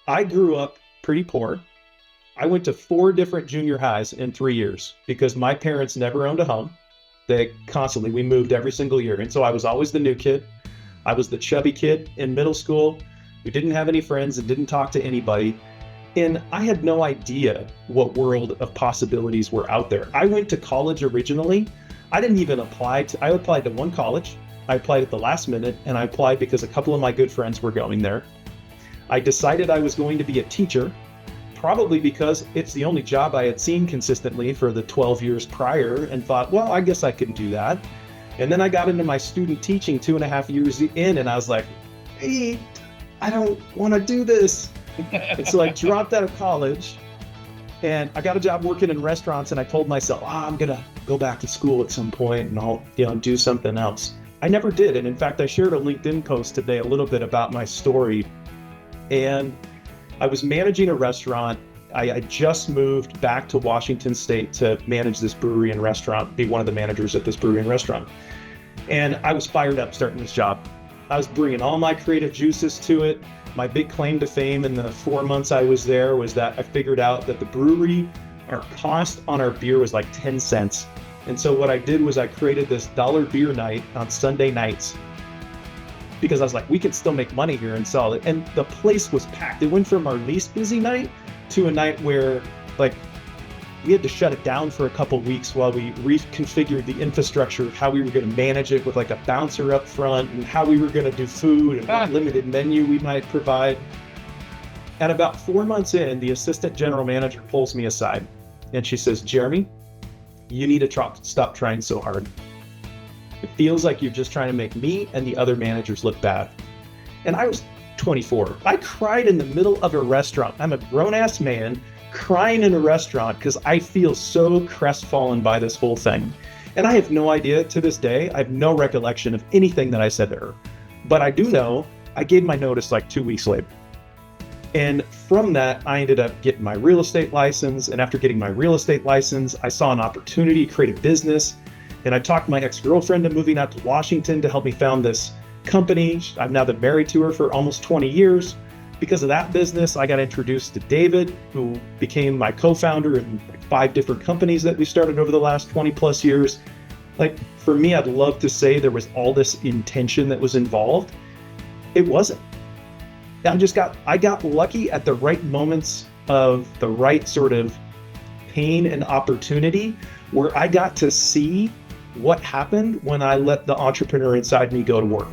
I grew up pretty poor. I went to four different junior highs in 3 years because my parents never owned a home. We moved every single year. And so I was always the new kid. I was the chubby kid in middle school who didn't have any friends and didn't talk to anybody. And I had no idea what world of possibilities were out there. I went to college originally. I didn't even I applied to one college. I applied at the last minute, and I applied because a couple of my good friends were going there. I decided I was going to be a teacher, probably because it's the only job I had seen consistently for the 12 years prior, and thought, well, I guess I can do that. And then I got into my student teaching 2.5 years in, and I was like, hey, I don't want to do this. And so I dropped out of college, and I got a job working in restaurants, and I told myself, I'm going to go back to school at some point, and I'll do something else. I never did. And in fact, I shared a LinkedIn post today a little bit about my story. And I was managing a restaurant. I just moved back to Washington State to manage this brewery and restaurant, be one of the managers at this brewery and restaurant. And I was fired up starting this job. I was bringing all my creative juices to it. My big claim to fame in the 4 months I was there was that I figured out that the brewery, our cost on our beer was like 10 cents. And so what I did was I created this dollar beer night on Sunday nights, because I was like, we can still make money here and sell it. And the place was packed. It went from our least busy night to a night where we had to shut it down for a couple of weeks while we reconfigured the infrastructure of how we were going to manage it with a bouncer up front, and how we were going to do food and what limited menu we might provide. And about 4 months in, the assistant general manager pulls me aside and she says, Jeremy, you need to stop trying so hard. It feels like you're just trying to make me and the other managers look bad. And I was 24. I cried in the middle of a restaurant. I'm a grown-ass man crying in a restaurant because I feel so crestfallen by this whole thing. And I have no idea to this day. I have no recollection of anything that I said to her. But I do know I gave my notice 2 weeks later. And from that, I ended up getting my real estate license. And after getting my real estate license, I saw an opportunity to create a business. And I talked my ex-girlfriend into moving out to Washington to help me found this company. I've now been married to her for almost 20 years. Because of that business, I got introduced to David, who became my co-founder in 5 different companies that we started over the last 20 plus years. For me, I'd love to say there was all this intention that was involved. It wasn't. I got lucky at the right moments of the right sort of pain and opportunity, where I got to see what happened when I let the entrepreneur inside me go to work.